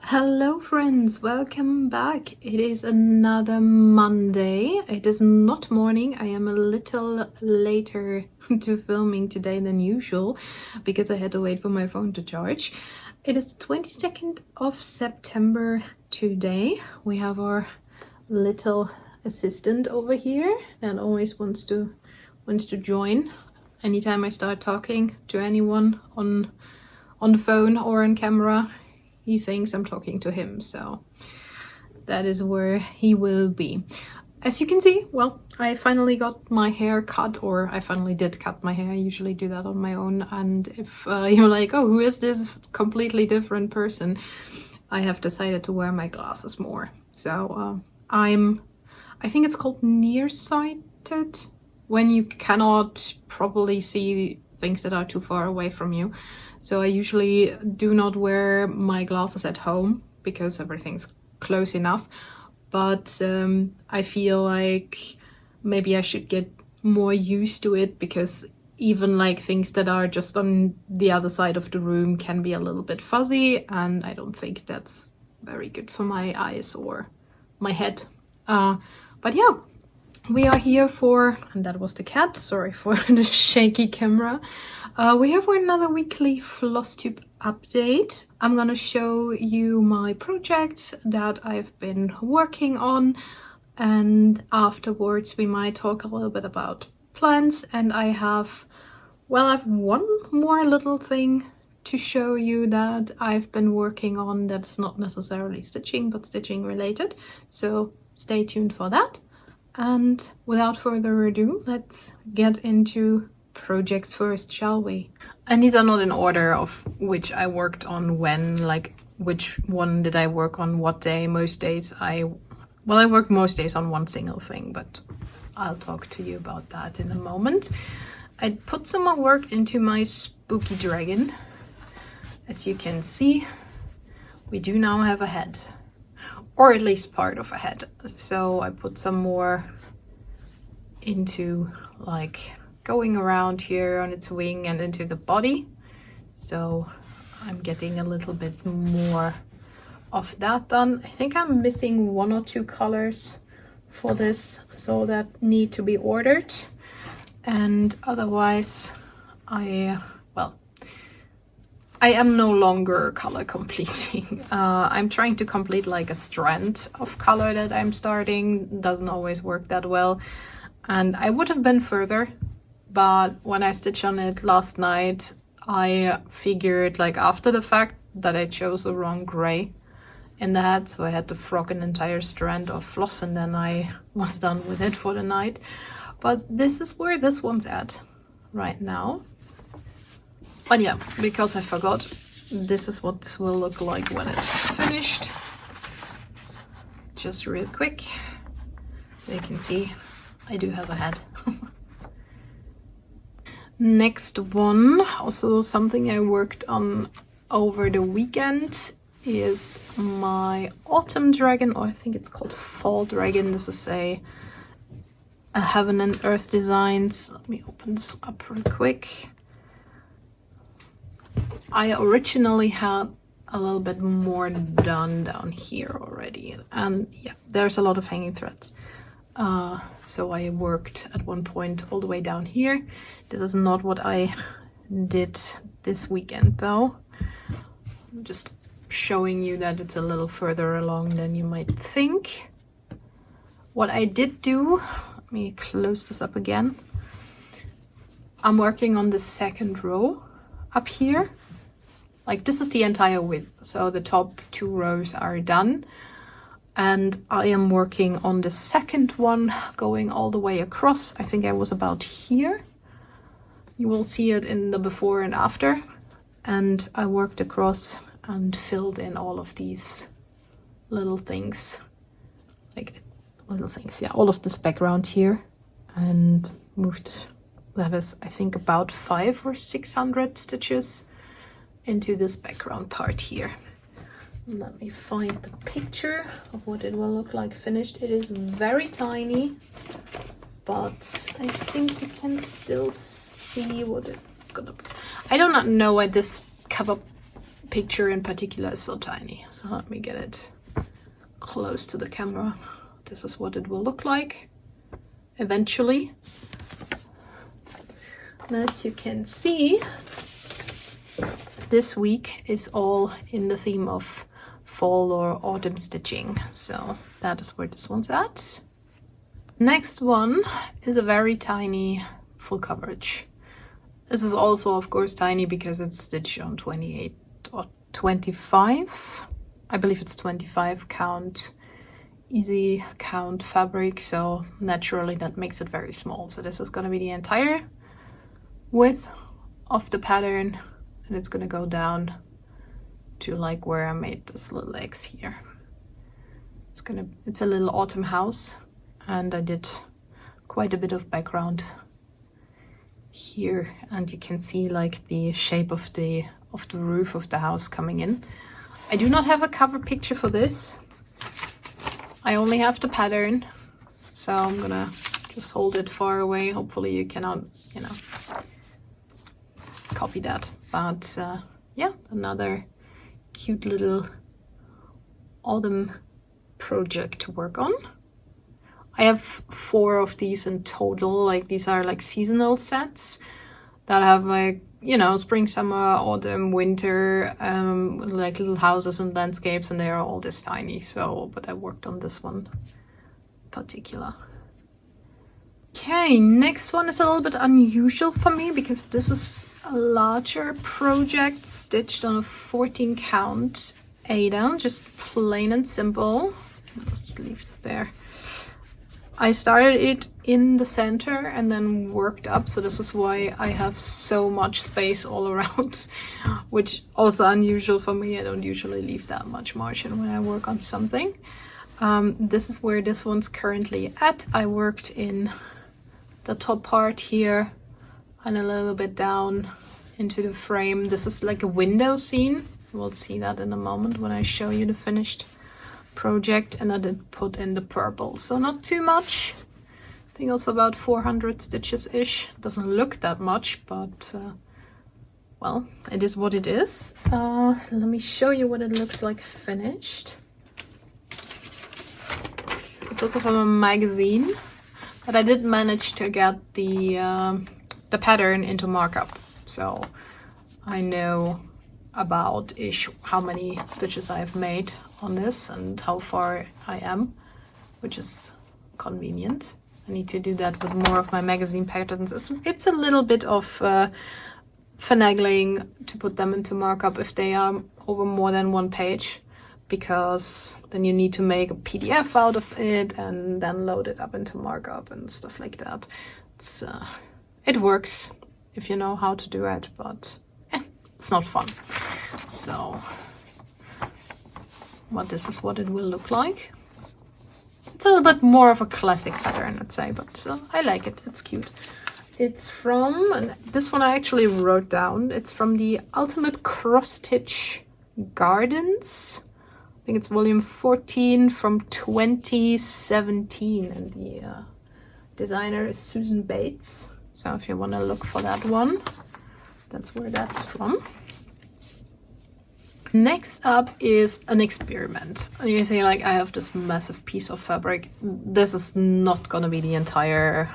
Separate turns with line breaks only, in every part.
Hello friends, welcome back. It is another Monday. It is not morning. I am a little later to filming today than usual because I had to wait for my phone to charge. It is the 22nd of September today. We have our little assistant over here that always wants to join anytime I start talking to anyone on the phone or on camera. He thinks I'm talking to him, so that is where he will be. As you can see, well, I finally got my hair cut, or I finally did cut my hair. I usually do that on my own, and if you're like, oh, who is this completely different person? I have decided to wear my glasses more. So I think it's called nearsighted, when you cannot properly see things that are too far away from you. So I usually do not wear my glasses at home because everything's close enough. But I feel like maybe I should get more used to it, because even like things that are just on the other side of the room can be a little bit fuzzy, and I don't think that's very good for my eyes or my head. But yeah, we are here for, and that was the cat, sorry for the shaky camera. We have another weekly Flosstube update. I'm gonna show you my projects that I've been working on, and afterwards we might talk a little bit about plants. And I have one more little thing to show you that I've been working on that's not necessarily stitching, but stitching related. So stay tuned for that. And without further ado, let's get into projects first, shall we? And these are not in order of which I worked on when, like which one did I work on what day. Most days I worked most days on one single thing, but I'll talk to you about that in a moment. I put some more work into my spooky dragon. As you can see, we do now have a head. Or at least part of a head. So I put some more into like going around here on its wing and into the body. So I'm getting a little bit more of that done. I think I'm missing one or two colors for this, so that need to be ordered. And otherwise I am no longer color completing. I'm trying to complete like a strand of color that I'm starting. Doesn't always work that well. And I would have been further, but when I stitched on it last night, I figured like after the fact that I chose the wrong gray in the head. So I had to frog an entire strand of floss, and then I was done with it for the night. But this is where this one's at right now. But yeah, because I forgot, this is what this will look like when it's finished. Just real quick, so you can see I do have a head. Next one, also something I worked on over the weekend, is my autumn dragon, or I think it's called fall dragon. This is a Heaven and Earth Designs. Let me open this up real quick. I originally had a little bit more done down here already, and yeah, there's a lot of hanging threads. So I worked at one point all the way down here. This is not what I did this weekend though. I'm just showing you that it's a little further along than you might think. What I did do, let me close this up again. I'm working on the second row up here. Like this is the entire width, so the top two rows are done. And I am working on the second one, going all the way across. I think I was about here. You will see it in the before and after. And I worked across and filled in all of these little things. Like little things, yeah, all of this background here. And moved, that is, I think about 500 or 600 stitches into this background part here. Let me find the picture of what it will look like finished. It is very tiny, but I think you can still see what it's gonna be. I do not know why this cover picture in particular is so tiny. So let me get it close to the camera. This is what it will look like eventually. And as you can see, this week is all in the theme of fall or autumn stitching. So that is where this one's at. Next one is a very tiny full coverage. This is also, of course, tiny because it's stitched on 28 or 25. I believe it's 25 count, easy count fabric. So naturally that makes it very small. So this is going to be the entire width of the pattern, and it's going to go down to like where I made this little X here. It's a little autumn house, and I did quite a bit of background here, and you can see like the shape of the roof of the house coming in. I do not have a cover picture for this. I only have the pattern, so I'm gonna just hold it far away. Hopefully you cannot, you know, copy that. But yeah, another cute little autumn project to work on. I have 4 of these in total. Like these are like seasonal sets that have like, you know, spring, summer, autumn, winter, like little houses and landscapes, and they are all this tiny. So, but I worked on this one in particular. Okay, next one is a little bit unusual for me because this is a larger project stitched on a 14 count Aida, just plain and simple. Just leave it there. I started it in the center and then worked up, so this is why I have so much space all around, which also unusual for me. I don't usually leave that much margin when I work on something. This is where this one's currently at. I worked in the top part here and a little bit down into the frame. This is like a window scene. We'll see that in a moment when I show you the finished project, and I did put in the purple, so not too much. I think also about 400 stitches ish. Doesn't look that much, but well, it is what it is. Let me show you what it looks like finished. It's also from a magazine, but I did manage to get the pattern into markup, so I know about ish how many stitches I have made on this and how far I am, which is convenient. I need to do that with more of my magazine patterns. It's a little bit of finagling to put them into markup if they are over more than 1 page, because then you need to make a PDF out of it and then load it up into markup and stuff like that. It works if you know how to do it, but it's not fun. So, well, this is what it will look like. It's a little bit more of a classic pattern, I'd say, but I like it. It's cute. It's from, and this one I actually wrote down. It's from the Ultimate Cross Stitch Gardens. I think it's volume 14 from 2017, and the designer is Susan Bates. So if you want to look for that one, that's where that's from. Next up is an experiment. You say like, I have this massive piece of fabric. This is not gonna be the entire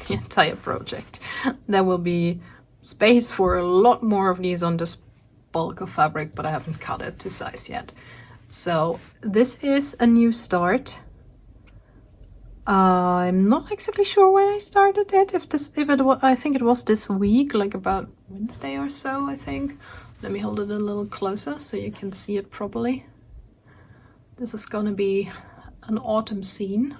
the entire project. There will be space for a lot more of these on this bulk of fabric, but I haven't cut it to size yet. So this is a new start. I'm not exactly sure when I started it. I think it was this week, like about Wednesday or so, I think. Let me hold it a little closer so you can see it properly. This is gonna be an autumn scene.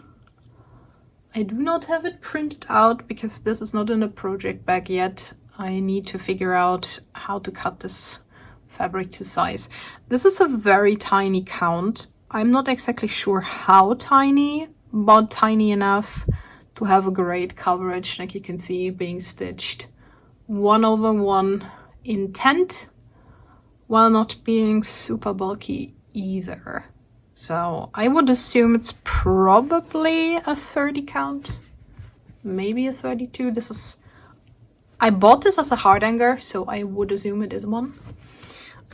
I do not have it printed out because this is not in a project bag yet. I need to figure out how to cut this fabric to size. This is a very tiny count. I'm not exactly sure how tiny, but tiny enough to have a great coverage, like you can see being stitched 1/1 intent, while not being super bulky either. So I would assume it's probably a 30 count, maybe a 32. I bought this as a hard hanger, so I would assume it is one.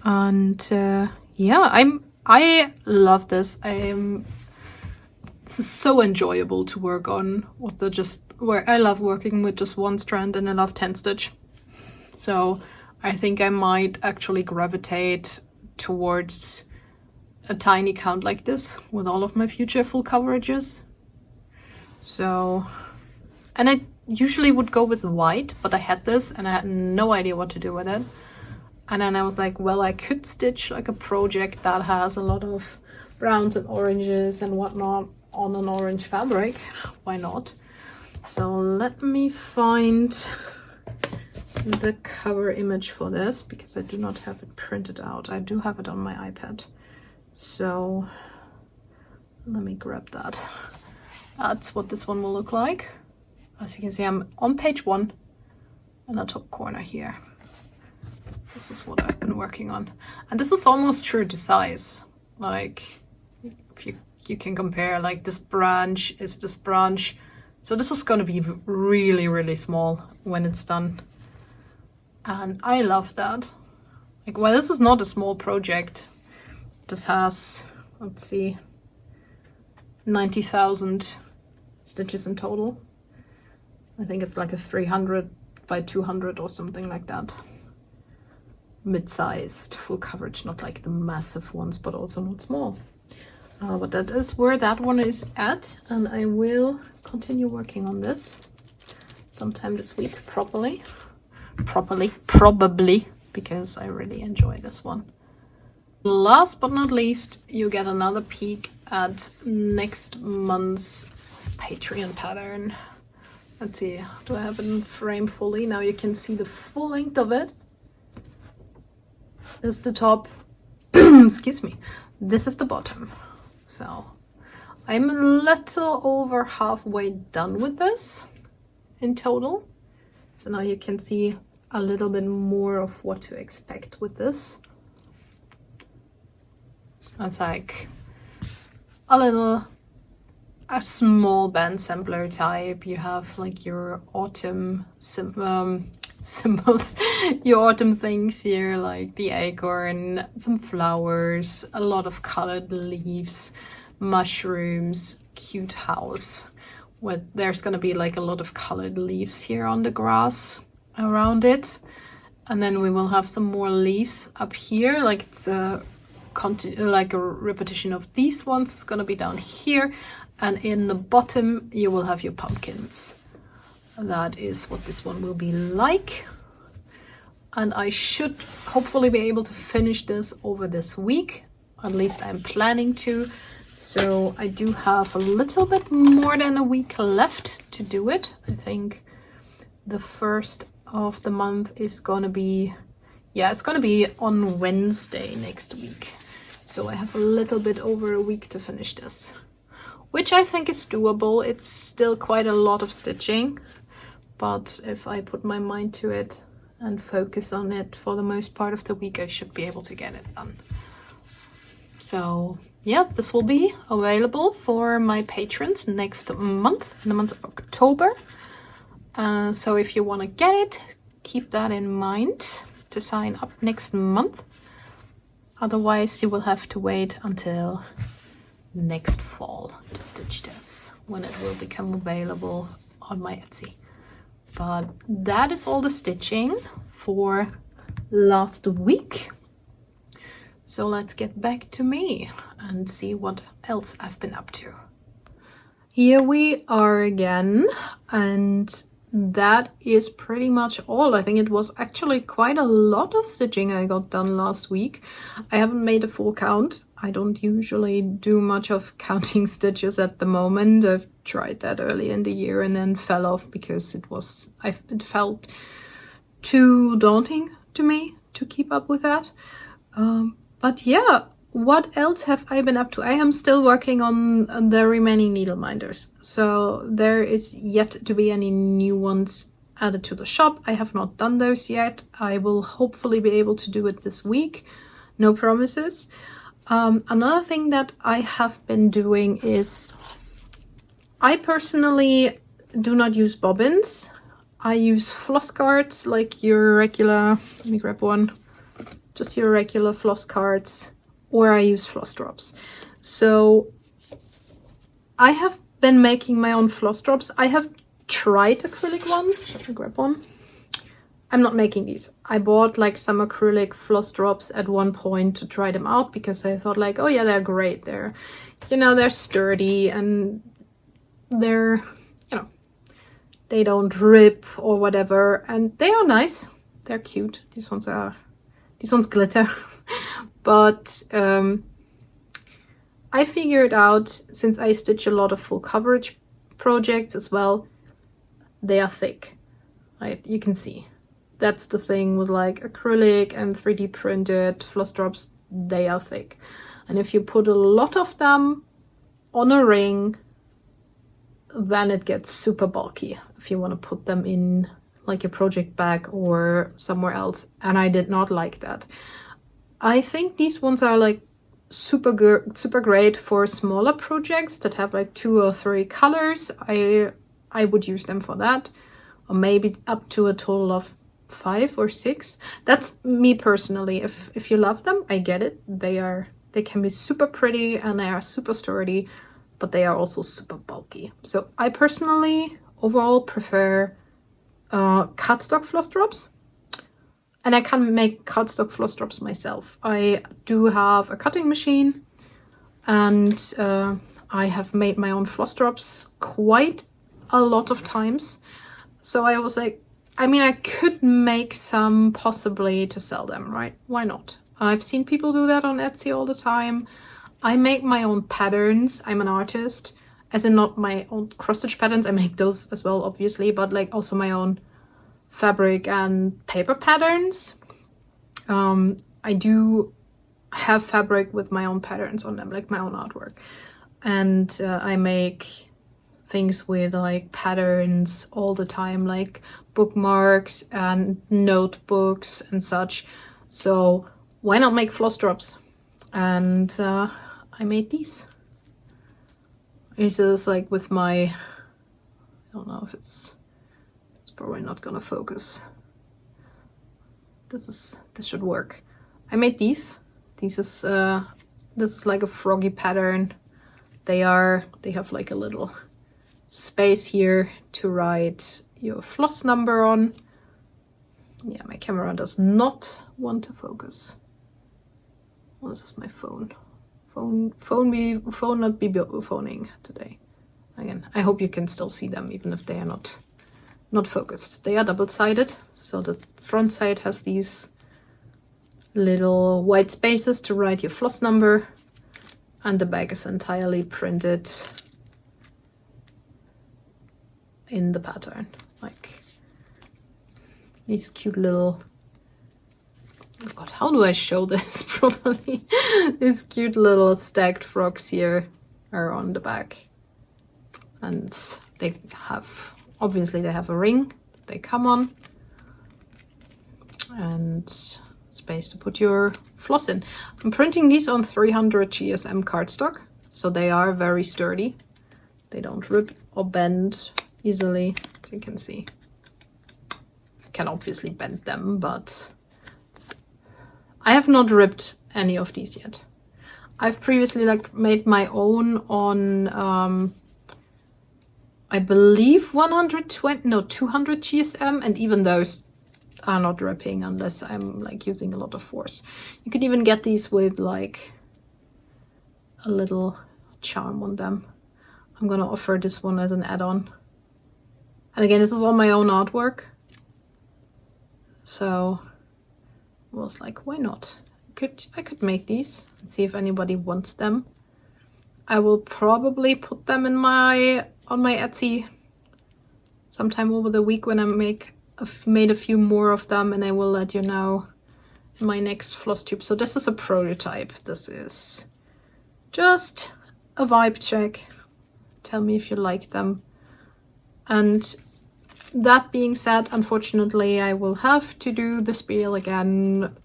And yeah, I love this. This is so enjoyable to work on with where I love working with just one strand, and I love 10 stitch. So I think I might actually gravitate towards a tiny count like this with all of my future full coverages. So, and I usually would go with white, but I had this and I had no idea what to do with it. And then I was like, well, I could stitch like a project that has a lot of browns and oranges and whatnot on an orange fabric. Why not? So let me find the cover image for this, because I do not have it printed out. I do have it on my iPad. So let me grab that. That's what this one will look like. As you can see, I'm on page 1 in the top corner here. This is what I've been working on. And this is almost true to size. Like, if you can compare, like this branch is this branch. So this is going to be really, really small when it's done. And I love that. Like, well, this is not a small project. This has, let's see, 90,000 stitches in total. I think it's like a 300 by 200 or something like that. Mid-sized full coverage, not like the massive ones, but also not small. But that is where that one is at, and I will continue working on this sometime this week probably, because I really enjoy this one. Last but not least, you get another peek at next month's Patreon pattern. Let's see, do I have it in frame fully? Now you can see the full length of it. This is the top. Excuse me. This is the bottom. So I'm a little over halfway done with this in total. So now you can see a little bit more of what to expect with this. It's like a small band sampler type. You have like your autumn symbols, your autumn things here, like the acorn, some flowers, a lot of colored leaves, mushrooms, cute house. There's gonna be like a lot of colored leaves here on the grass around it. And then we will have some more leaves up here, like it's like a repetition of these ones. It's gonna be down here, and in the bottom you will have your pumpkins. That is what this one will be like, and I should hopefully be able to finish this over this week. At least I'm planning to. So I do have a little bit more than a week left to do it. I think the first of the month is gonna be, yeah, it's gonna be on Wednesday next week. So I have a little bit over a week to finish this, which I think is doable. It's still quite a lot of stitching, but if I put my mind to it and focus on it for the most part of the week, I should be able to get it done. So yeah, this will be available for my patrons next month, in the month of October. So if you want to get it, keep that in mind to sign up next month. Otherwise, you will have to wait until next fall to stitch this, when it will become available on my Etsy. But that is all the stitching for last week. So let's get back to me and see what else I've been up to. Here we are again, and that is pretty much all. I think it was actually quite a lot of stitching I got done last week. I haven't made a full count. I don't usually do much of counting stitches at the moment. I've tried that early in the year and then fell off because it felt too daunting to me to keep up with that. But yeah, what else have I been up to? I am still working on the remaining needle minders. So there is yet to be any new ones added to the shop. I have not done those yet. I will hopefully be able to do it this week. No promises. Another thing that I have been doing is, I personally do not use bobbins. I use floss guards, like your regular, let me grab one. just your regular floss cards, or I use floss drops. So I have been making my own floss drops. I have tried acrylic ones. Let me grab one. I'm not making these. I bought like some acrylic floss drops at one point to try them out because I thought like, oh yeah, they're great. They're, you know, they're sturdy and they're, you know, they don't rip or whatever, and they are nice. They're cute. These ones glitter. But I figured out, since I stitch a lot of full coverage projects as well, they are thick, right? You can see. That's the thing with like acrylic and 3D printed floss drops, they are thick. And if you put a lot of them on a ring, then it gets super bulky if you want to put them in like a project bag or somewhere else. And I did not like that. I think these ones are like super good, super great for smaller projects that have like 2 or 3 colors. I would use them for that, or maybe up to a total of 5 or 6. That's me personally. If you love them, I get it. They can be super pretty and they are super sturdy, but they are also super bulky. So I personally overall prefer cardstock floss drops, and I can make cardstock floss drops myself. I do have a cutting machine, and I have made my own floss drops quite a lot of times. So I was like, I mean, I could make some possibly to sell them, right? Why not? I've seen people do that on Etsy all the time. I make my own patterns. I'm an artist, as in not my own cross-stitch patterns. I make those as well, obviously, but like also my own fabric and paper patterns. I do have fabric with my own patterns on them, like my own artwork. And I make things with like patterns all the time, like bookmarks and notebooks and such. So why not make floss drops? And I made these. This is like with my, I don't know if it's probably not gonna focus. This should work. I made these. This is like a froggy pattern. They have like a little space here to write your floss number on. Yeah, my camera does not want to focus. Well, this is my phone. Phone not be phoning today. Again, I hope you can still see them even if they are not focused. They are double-sided, so the front side has these little white spaces to write your floss number, and the back is entirely printed in the pattern, like these cute little, oh god, how do I show this properly? These cute little stacked frogs here are on the back, and they have, obviously they have a ring they come on, and space to put your floss in. I'm printing these on 300 GSM cardstock, so they are very sturdy. They don't rip or bend easily, as you can see. You can obviously bend them, but I have not ripped any of these yet. I've previously like made my own on I believe 200 GSM, and even those are not ripping unless I'm like using a lot of force. You could even get these with like a little charm on them. I'm gonna offer this one as an add-on. And again, this is all my own artwork. So I was like, why not? I could make these and see if anybody wants them. I will probably put them in on my Etsy sometime over the week when I made a few more of them, and I will let you know in my next Flosstube. So this is a prototype. This is just a vibe check. Tell me if you like them. And that being said, unfortunately, I will have to do the spiel again.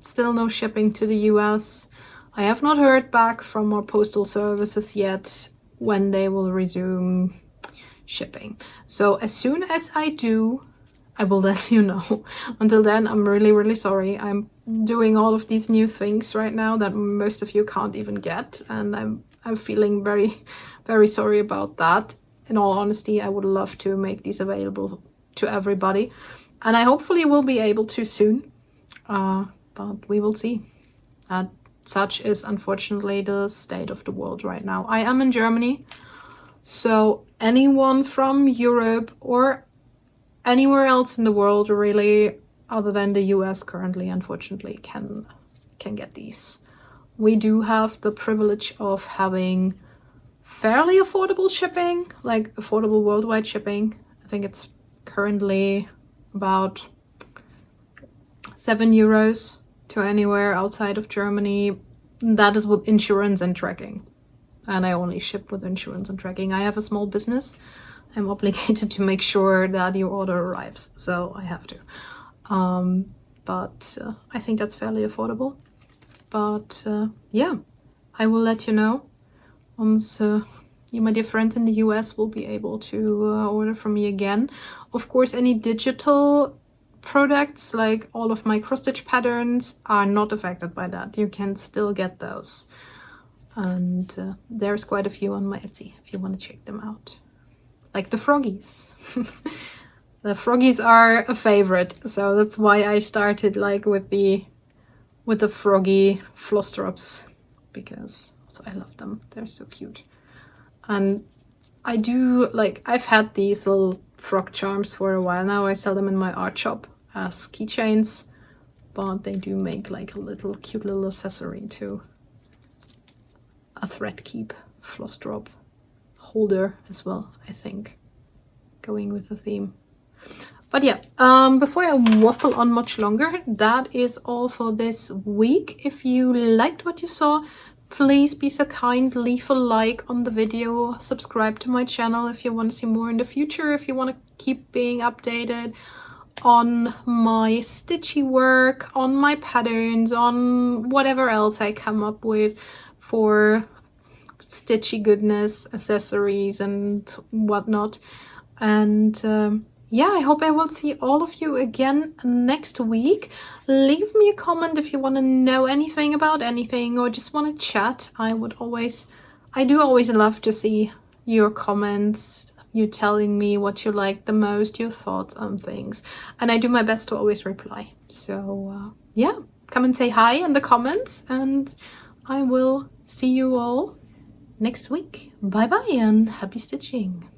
Still no shipping to the US. I have not heard back from our postal services yet when they will resume shipping. So as soon as I do, I will let you know. Until then, I'm really, really sorry. I'm doing all of these new things right now that most of you can't even get, and I'm feeling very, very sorry about that. In all honesty, I would love to make these available to everybody, and I hopefully will be able to soon, but we will see. Such is unfortunately the state of the world right now. I am in Germany, so anyone from Europe or anywhere else in the world really, other than the US currently, unfortunately, can get these. We do have the privilege of having fairly affordable shipping, like affordable worldwide shipping. I think it's currently about €7 to anywhere outside of Germany. That is with insurance and tracking. And I only ship with insurance and tracking. I have a small business. I'm obligated to make sure that your order arrives, so I have to. But I think that's fairly affordable. But yeah, I will let you know once you, my dear friends in the US, will be able to order from me again. Of course, any digital products, like all of my cross-stitch patterns, are not affected by that. You can still get those. And there's quite a few on my Etsy if you want to check them out. Like the froggies. The froggies are a favorite, so that's why I started like with the froggy Flosstrubs, because so I love them. They're so cute. And I do, like, I've had these little frog charms for a while now. I sell them in my art shop as keychains, but they do make like a little cute little accessory to a thread keep Flosstrub holder as well, I think, going with the theme. But yeah, before I waffle on much longer, that is all for this week. If you liked what you saw, please be so kind, leave a like on the video, subscribe to my channel if you want to see more in the future, if you want to keep being updated on my stitchy work, on my patterns, on whatever else I come up with for stitchy goodness, accessories and whatnot. And yeah, I hope I will see all of you again next week. Leave me a comment if you want to know anything about anything or just want to chat. I do always love to see your comments, you telling me what you like the most, your thoughts on things. And I do my best to always reply. So yeah, come and say hi in the comments, and I will see you all next week. Bye bye and happy stitching.